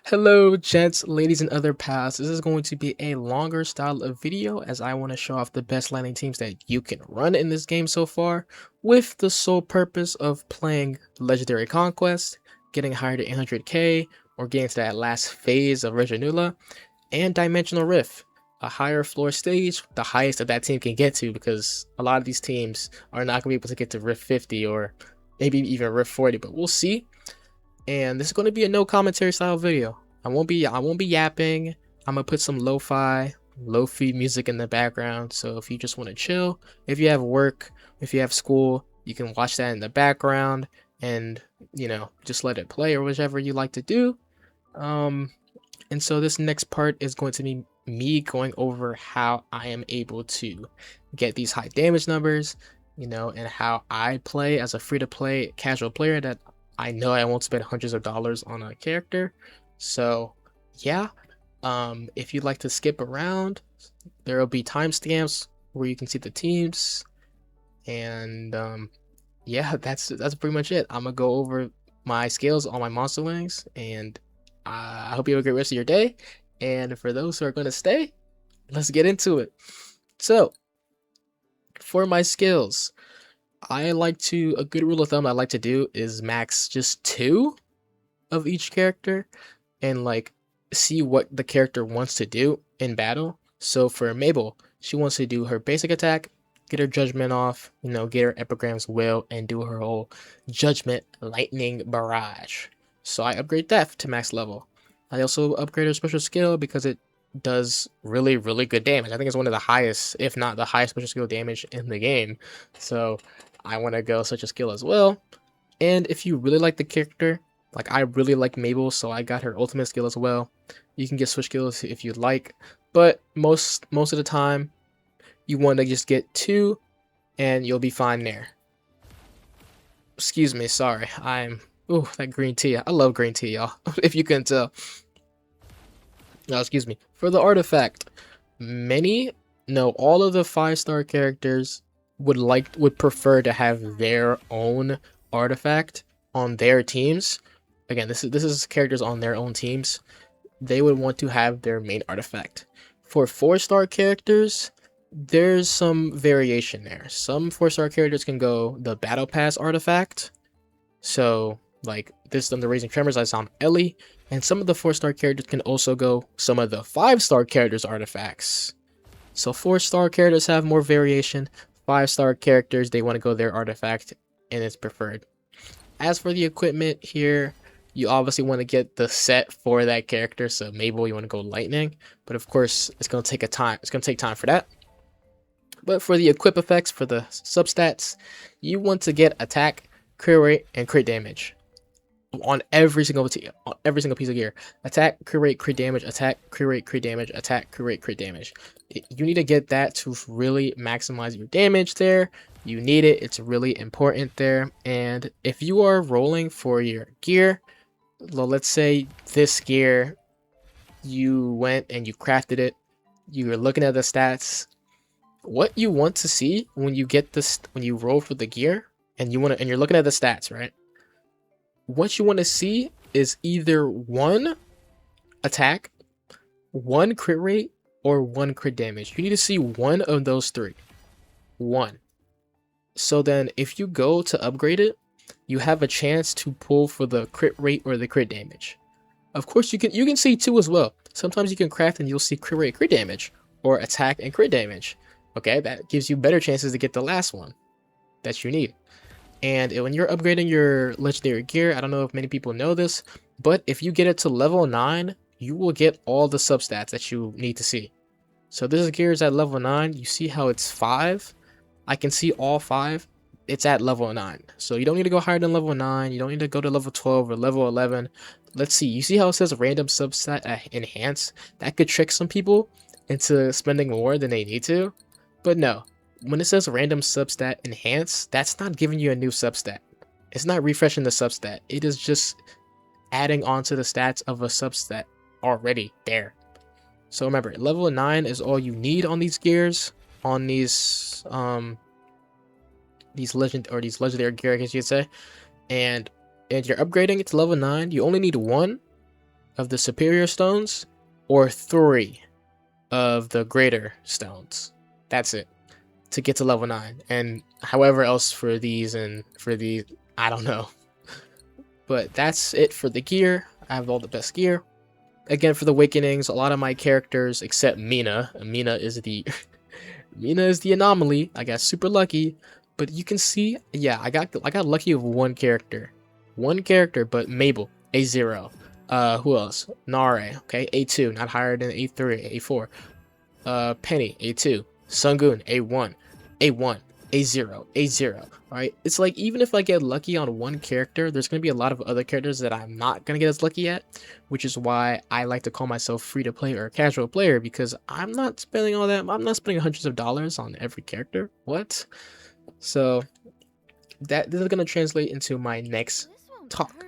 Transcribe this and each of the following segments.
Hello, gents, ladies, and other pals. This is going to be a longer style of video as I want to show off the best landing teams that you can run in this game so far, with the sole purpose of playing Legendary Conquest, getting higher to 800k, or getting to that last phase of REGINULA, and Dimensional Rift, a higher floor stage, the highest that team can get to, because a lot of these teams are not going to be able to get to Rift 50 or maybe even Rift 40, but we'll see. And this is going to be a no commentary style video. I won't be yapping. I'm gonna put some lofi music in the background. So if you just want to chill, if you have work, if you have school, you can watch that in the background and just let it play or whatever you like to do. And so this next part is going to be me going over how I am able to get these high damage numbers, and how I play as a free-to-play casual player that I know I won't spend hundreds of dollars on a character. So yeah, if you'd like to skip around, there will be timestamps where you can see the teams, and yeah, that's pretty much it. I'm gonna go over my skills on my monster wings, and I hope you have a great rest of your day. And for those who are gonna stay, let's get into it. So for my skills, a good rule of thumb I like to do is max just 2 of each character and see what the character wants to do in battle. So for Mabel, she wants to do her basic attack, get her judgment off, get her epigrams will, and do her whole judgment lightning barrage. So I upgrade that to max level. I also upgrade her special skill because it does really good damage. I think it's one of the highest, if not the highest special skill damage in the game. So I want to go such a skill as well. And if you really like the character, like I really like Mabel, so I got her ultimate skill as well. You can get switch skills if you'd like, but most of the time you want to just get 2 and you'll be fine there. Excuse me, sorry. Ooh, that green tea. I love green tea, y'all. If you can tell. No, excuse me. For the artifact, all of the 5-star characters would prefer to have their own artifact on their teams. Again, this is characters on their own teams. They would want to have their main artifact. For 4-star characters, there's some variation there. Some 4-star characters can go the battle pass artifact. So like this on the Raising Tremors, I saw Ellie, and some of the 4-star characters can also go some of the 5-star characters artifacts. So 4-star characters have more variation. 5-star characters, they want to go their artifact and it's preferred. As for the equipment here, you obviously want to get the set for that character. So Mabel, you want to go lightning, but of course it's going to take time. It's going to take time for that. But for the equip effects, for the substats, you want to get attack, crit rate, and crit damage on every single piece of gear. Attack, crit rate, crit damage, attack, crit rate, crit damage, attack, crit rate, crit damage. You need to get that to really maximize your damage there. You need it. It's really important there. And if you are rolling for your gear, well, let's say this gear, you went and you crafted it, you're looking at the stats. What you want to see when you get this, when you roll for the gear and you're looking at the stats, right? What you want to see is either 1 attack, 1 crit rate, or 1 crit damage. You need to see 1 of those 3. 1. So then if you go to upgrade it, you have a chance to pull for the crit rate or the crit damage. Of course, you can see 2 as well. Sometimes you can craft and you'll see crit rate, crit damage, or attack and crit damage. Okay, that gives you better chances to get the last one that you need. And when you're upgrading your legendary gear, I don't know if many people know this, but if you get it to level 9, you will get all the substats that you need to see. So this gear is at level 9. You see how it's 5? I can see all 5. It's at level 9. So you don't need to go higher than level 9. You don't need to go to level 12 or level 11. Let's see. You see how it says random substat enhance? That could trick some people into spending more than they need to. But no. When it says random substat enhance, that's not giving you a new substat. It's not refreshing the substat. It is just adding on to the stats of a substat already there. So remember, level 9 is all you need on these gears, on these legendary gear, I guess you'd say. And you're upgrading it to level 9. You only need 1 of the superior stones or 3 of the greater stones. That's it to get to level 9. And however else for these and for these, I don't know. But that's it for the gear. I have all the best gear. Again, for the awakenings, a lot of my characters except Mina. Mina is the Mina is the anomaly. I got super lucky, but you can see, yeah, I got lucky with one character, but Mabel A0. Who else? Narae, okay, A2, not higher than A3, A4. Penny A2, Sungoon A1, A1, A0, A0. Alright, it's like even if I get lucky on one character, there's gonna be a lot of other characters that I'm not gonna get as lucky at, which is why I like to call myself free to play or casual player, because I'm not spending all that. I'm not spending hundreds of dollars on every character. What? So this is gonna translate into my next talk,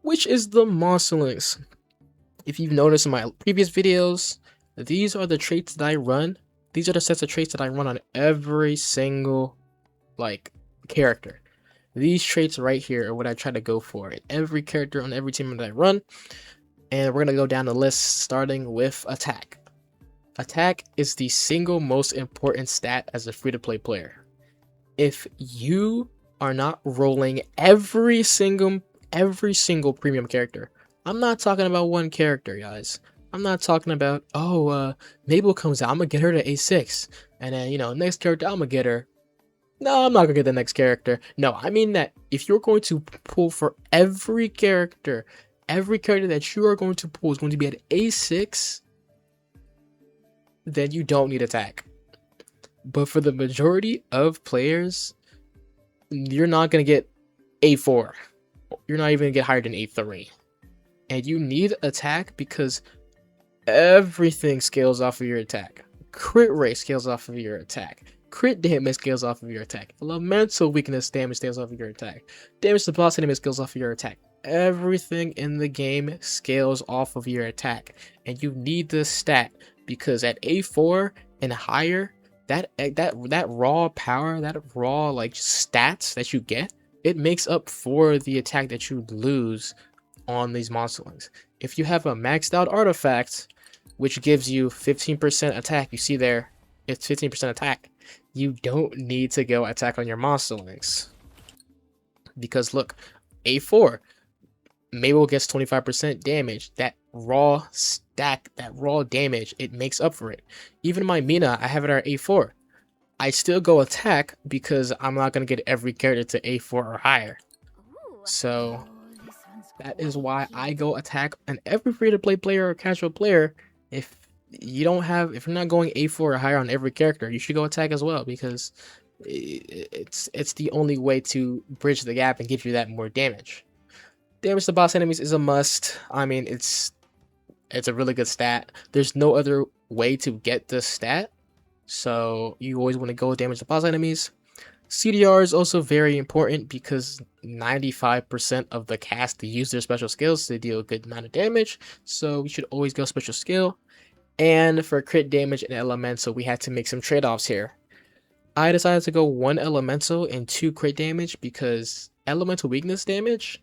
which is the monsterlings. If you've noticed in my previous videos, these are the traits that I run. These are the sets of traits that I run on every single character. These traits right here are what I try to go for in every character on every team that I run. And we're gonna go down the list starting with attack. Attack is the single most important stat as a free-to-play player. If you are not rolling every single premium character, I'm not talking about one character, guys. I'm not talking about, Mabel comes out, I'm gonna get her to A6, and then next character I'm gonna get her. No, I'm not gonna get the next character. No, I mean that if you're going to pull for every character that you are going to pull is going to be at A6, then you don't need attack. But for the majority of players, you're not gonna get A4. You're not even gonna get higher than A3. And you need attack because everything scales off of your attack. Crit rate scales off of your attack. Crit damage scales off of your attack. Elemental weakness damage scales off of your attack. Damage to boss enemy scales off of your attack. Everything in the game scales off of your attack. And you need this stat because at A4 and higher, that raw power, that raw stats that you get, it makes up for the attack that you lose on these monsterlings. If you have a maxed out artifact, which gives you 15% attack, you see there, it's 15% attack. You don't need to go attack on your monsterlings. Because look, A4, Mabel gets 25% damage. That raw stack, that raw damage, it makes up for it. Even my Mina, I have it at A4. I still go attack because I'm not going to get every character to A4 or higher. So that is why I go attack. And every free-to-play player or casual player, if you're not going A4 or higher on every character, you should go attack as well, because it's the only way to bridge the gap and give you that more damage. Damage to boss enemies is a must. I mean, it's a really good stat. There's no other way to get this stat, so you always want to go with damage to boss enemies. CDR is also very important because 95% of the cast use their special skills to deal a good amount of damage, so we should always go special skill. And for crit damage and elemental, we had to make some trade-offs here. I decided to go 1 elemental and 2 crit damage because elemental weakness damage,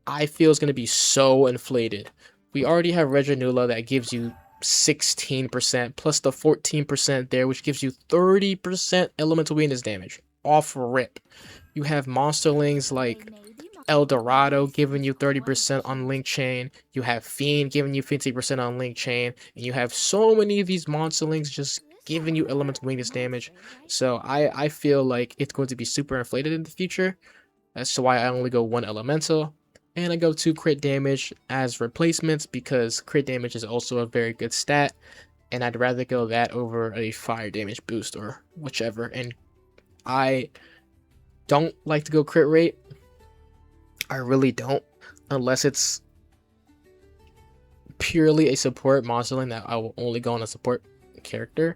I feel, is going to be so inflated. We already have REGINULA that gives you 16% plus the 14% there, which gives you 30% elemental weakness damage off rip. You have monsterlings like El Dorado giving you 30% on Link Chain. You have Fiend giving you 50% on Link Chain. And you have so many of these monsterlings just giving you elemental weakness damage. So I feel like it's going to be super inflated in the future. That's why I only go 1 elemental. And I go 2 crit damage as replacements because crit damage is also a very good stat. And I'd rather go that over a fire damage boost or whichever. And I don't like to go crit rate. I really don't, unless it's purely a support monsterling that I will only go on a support character.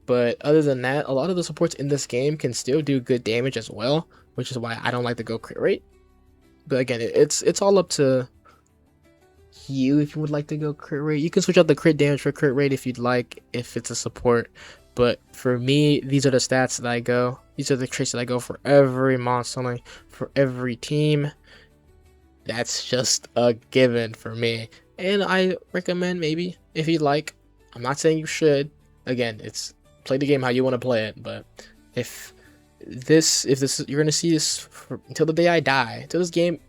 But other than that, a lot of the supports in this game can still do good damage as well, which is why I don't like to go crit rate. But again, it's all up to you if you would like to go crit rate. You can switch out the crit damage for crit rate if you'd like, if it's a support. But for me, these are the stats that I go. These are the traits that I go for every monsterling, for every team. That's just a given for me. And I recommend maybe if you like, I'm not saying you should. Again, it's play the game how you want to play it, but if if this you're gonna see this until the day I die, until this game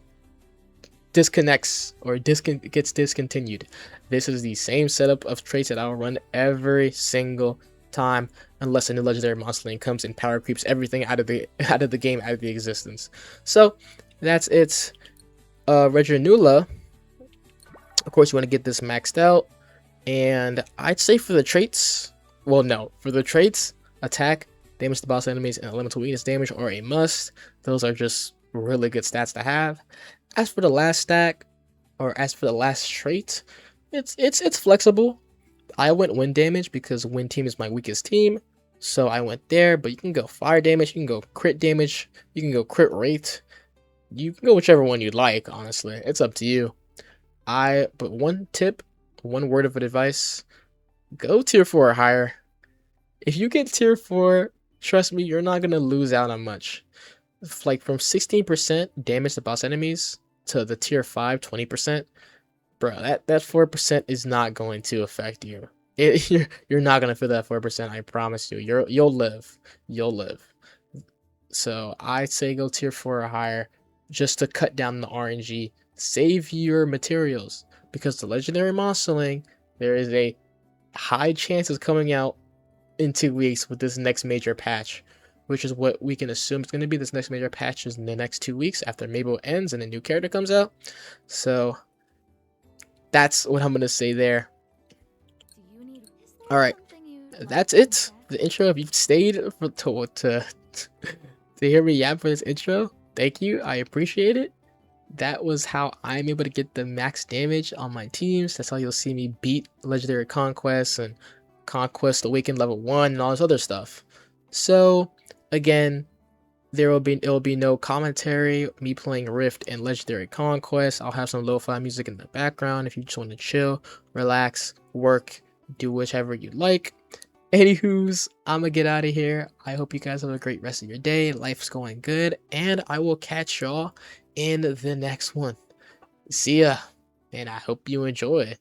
disconnects or gets discontinued, this is the same setup of traits that I'll run every single time, unless a new legendary monster lane comes and power creeps everything out of the game, out of the existence. So that's it. REGINULA, of course, you want to get this maxed out, and I'd say for the traits, well, no, for the traits, attack, damage to boss enemies, and elemental weakness damage are a must. Those are just really good stats to have. As for the last stack, or as for the last trait, it's flexible. I went wind damage because wind team is my weakest team, so I went there. But you can go fire damage, you can go crit damage, you can go crit rate. You can go whichever one you like. Honestly, it's up to you. But one tip, one word of advice: go tier 4 or higher. If you get tier 4, trust me, you're not gonna lose out on much. Like from 16% damage to boss enemies to the tier 5 20%, bro, that 4% is not going to affect you. You're not gonna feel that 4%. I promise you. You'll live. You'll live. So I say go tier 4 or higher, just to cut down the RNG, save your materials, because the legendary monster link, there is a high chance of coming out in 2 weeks with this next major patch, which is what we can assume is going to be. This next major patch is in the next 2 weeks after Mabel ends and a new character comes out. So that's what I'm going to say there. All right, that's it. The intro. If you've stayed to hear me yap for this intro, thank you. I appreciate it. That was how I'm able to get the max damage on my teams. That's how you'll see me beat Legendary Conquest and Conquest Awakened level 1 and all this other stuff. So again, it will be no commentary, me playing Rift and Legendary Conquest. I'll have some lo-fi music in the background if you just want to chill, relax, work, do whichever you like. Anywho's, I'm gonna get out of here. I hope you guys have a great rest of your day. Life's going good, and I will catch y'all in the next one. See ya, and I hope you enjoy.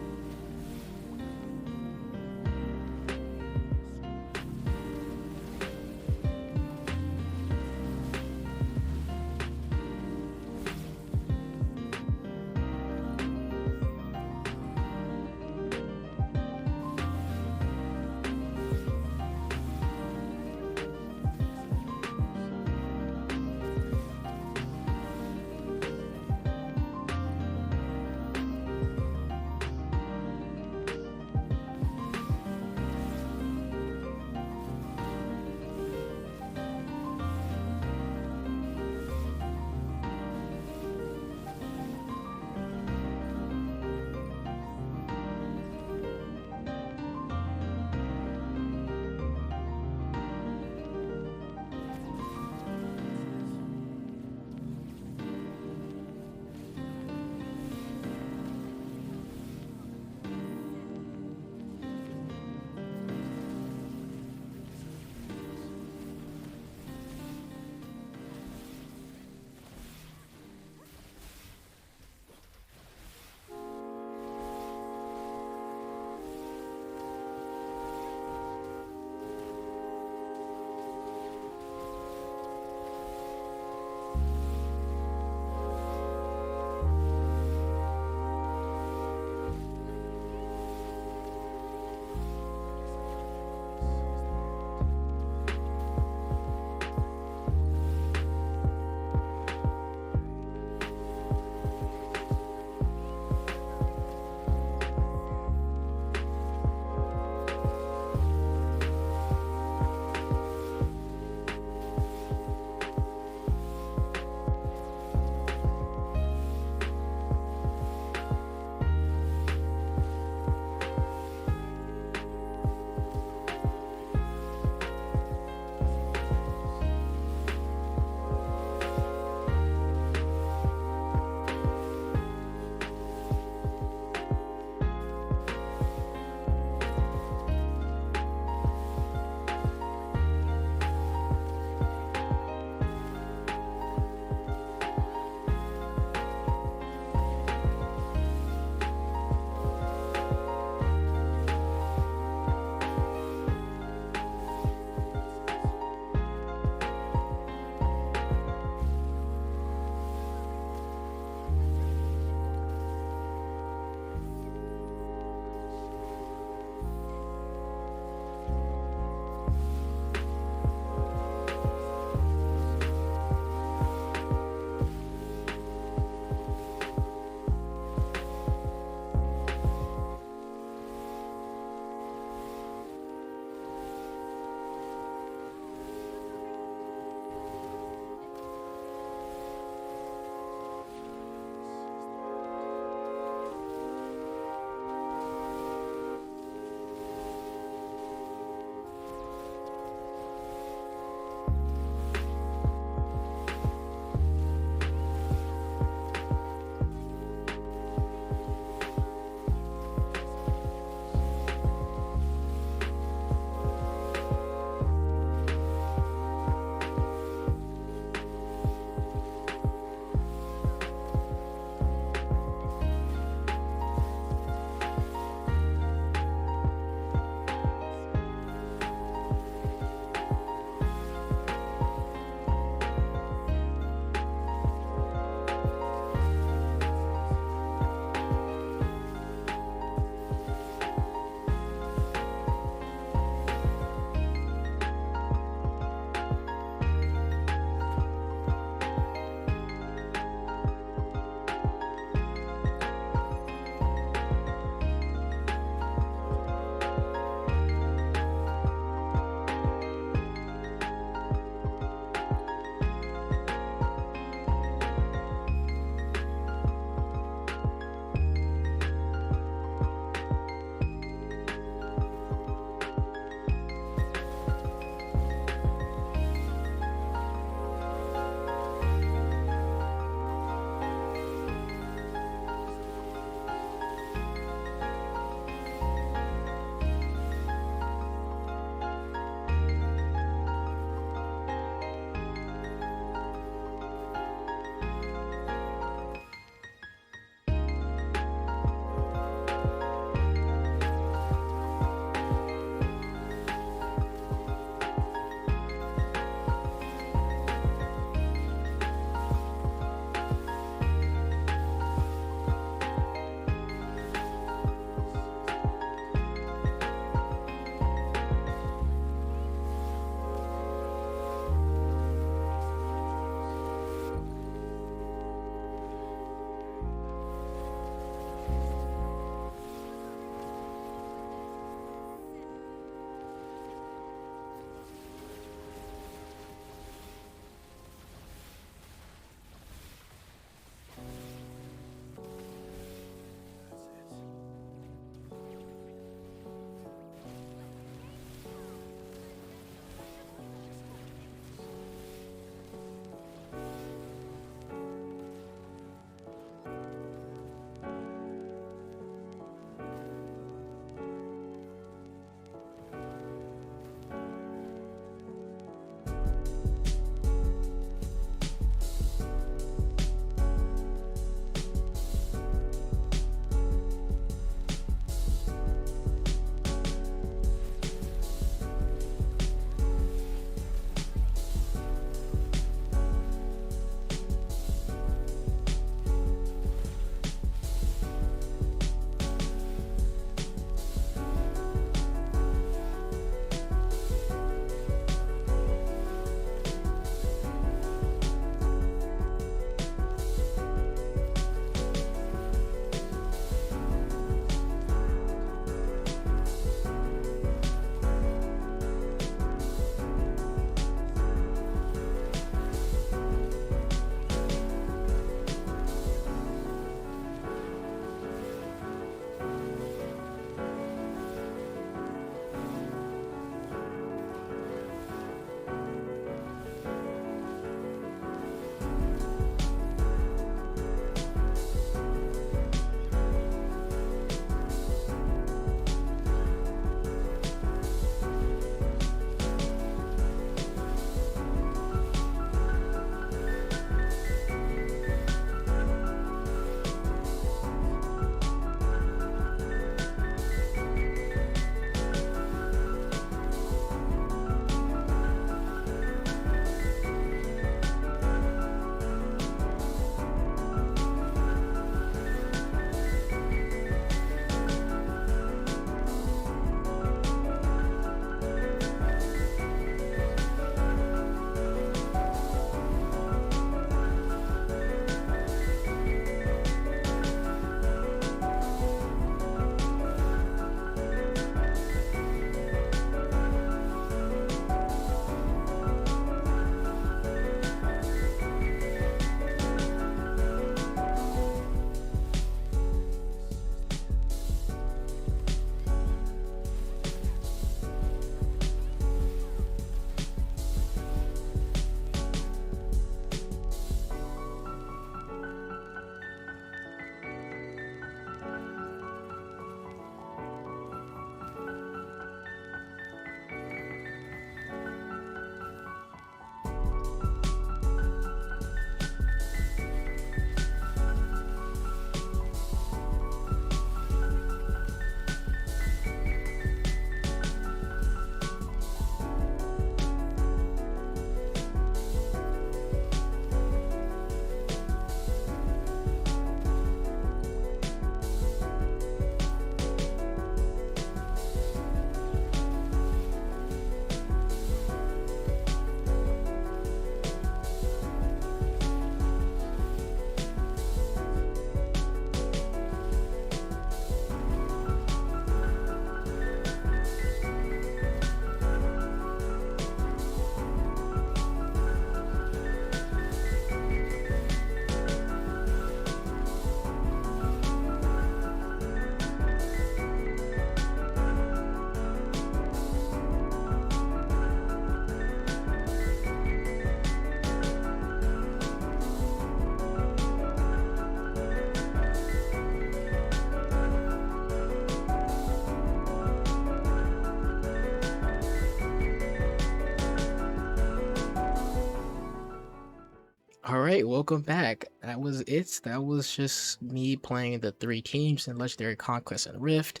Alright, welcome back. That was it. That was just me playing the 3 teams in Legendary Conquest and Rift.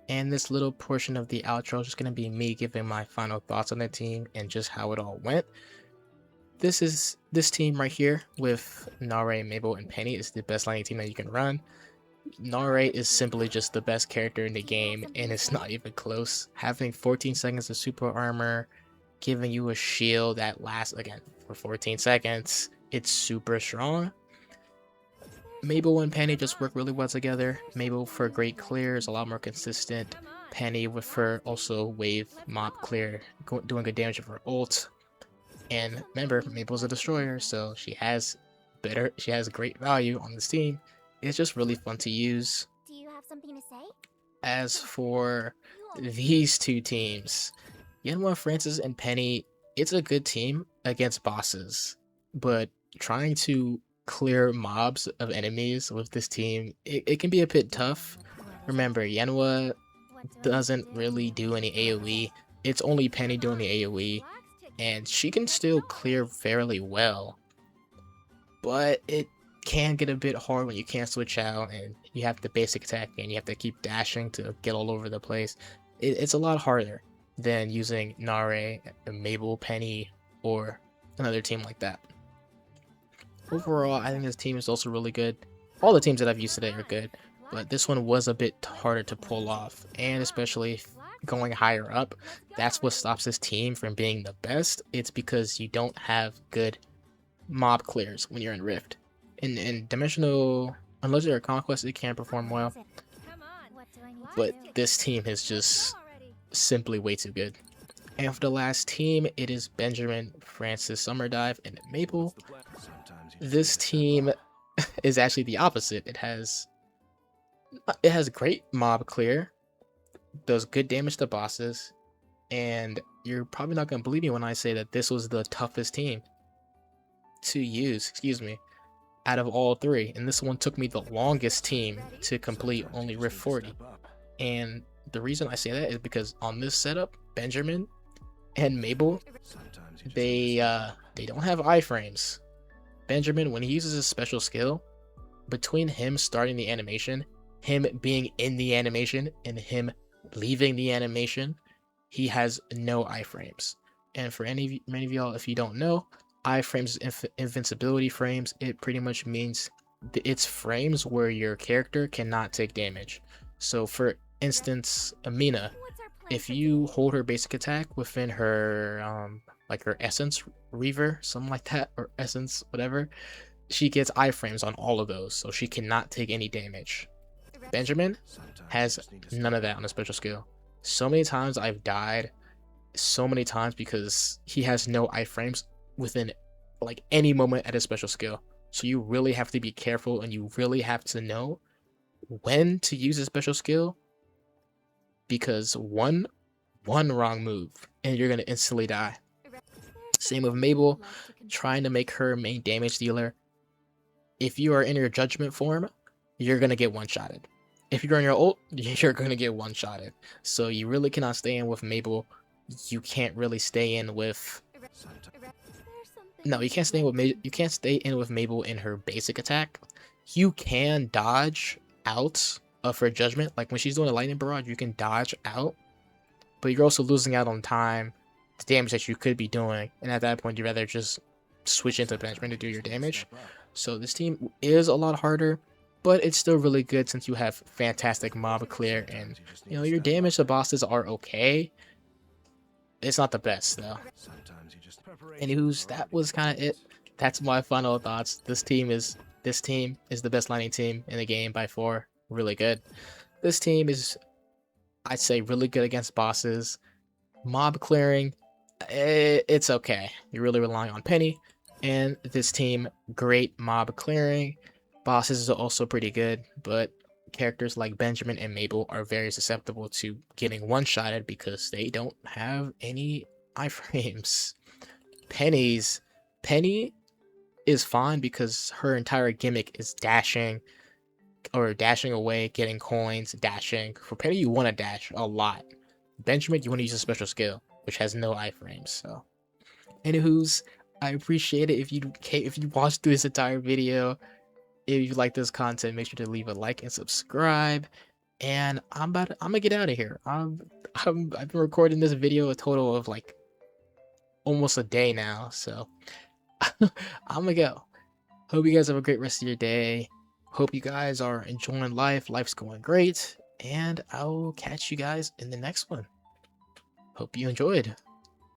And this little portion of the outro is just going to be me giving my final thoughts on the team and just how it all went. This team right here with Narae, Mabel, and Penny is the best laning team that you can run. Narae is simply just the best character in the game, and it's not even close. Having 14 seconds of super armor, giving you a shield that lasts, again, for 14 seconds, it's super strong. Mabel and Penny just work really well together. Mabel for great clears, a lot more consistent. Penny with her also wave mob clear, doing good damage with her ult. And remember, Mabel's a destroyer, so she has great value on this team. It's just really fun to use. Do you have something to say? As for these 2 teams, Yeonhwa, Francis, and Penny, it's a good team against bosses, but trying to clear mobs of enemies with this team, it can be a bit tough. Remember, Yeonhwa doesn't really do any AoE. It's only Penny doing the AoE, and she can still clear fairly well, but it can get a bit hard when you can't switch out and you have the basic attack and you have to keep dashing to get all over the place. It's a lot harder than using Narae, Mabel, Penny, or another team like that. Overall, I think this team is also really good. All the teams that I've used today are good, but this one was a bit harder to pull off, and especially going higher up, that's what stops this team from being the best. It's because you don't have good mob clears when you're in Rift. In Dimensional Legendary Conquest, it can perform well, but this team is just simply way too good. And for the last team, it is Benjamin, Francis, Summerdive, and Mabel. This team is actually the opposite. It has great mob clear, does good damage to bosses, and you're probably not gonna believe me when I say that this was the toughest team to use, out of all 3. And this one took me the longest team to complete, only Rift 40. And the reason I say that is because on this setup, Benjamin and Mabel, they don't have iframes. Benjamin, when he uses his special skill, between him starting the animation, him being in the animation, and him leaving the animation, he has no iframes. And for many of y'all, if you don't know, iframes is invincibility frames. It pretty much means it's frames where your character cannot take damage. So for instance, Amina, if you hold her basic attack within her like her essence reaver, something like that, or essence whatever, she gets iframes on all of those, so she cannot take any damage. Benjamin has none of that on a special skill. So many times I've died, so many times, because he has no iframes within like any moment at his special skill. So you really have to be careful, and you really have to know when to use a special skill, because one wrong move and you're gonna instantly die. Same with Mabel, trying to make her main damage dealer. If you are in your judgment form, you're gonna get one-shotted. If you're on your ult, you're gonna get one-shotted. So you really cannot stay in with Mabel. You can't really stay in with... No, you can't stay in with Mabel in her basic attack. You can dodge out of her judgment. Like when she's doing a lightning barrage, you can dodge out, but you're also losing out on time, the damage that you could be doing, and at that point you'd rather just switch into Benjamin to do your damage. So this team is a lot harder, but it's still really good since you have fantastic mob clear, and you know your damage to bosses are okay. It's not the best though. Anywho's, that was kind of it. That's my final thoughts. This team is the best lining team in the game by far. Really good. This team is, I'd say, really good against bosses. Mob clearing, it's okay. You're really relying on Penny. And this team, great mob clearing. Bosses is also pretty good, but characters like Benjamin and Mabel are very susceptible to getting one-shotted because they don't have any iframes. Penny is fine because her entire gimmick is dashing, or dashing away, getting coins, dashing. For Penny, you want to dash a lot. Benjamin, you want to use a special skill, which has no iframes. So, anywho's, I appreciate it if you watched through this entire video. If you like this content, make sure to leave a like and subscribe. And I'm gonna get out of here. I've been recording this video a total of like almost a day now, so I'm gonna go. Hope you guys have a great rest of your day. Hope you guys are enjoying life. Life's going great, and I will catch you guys in the next one. Hope you enjoyed.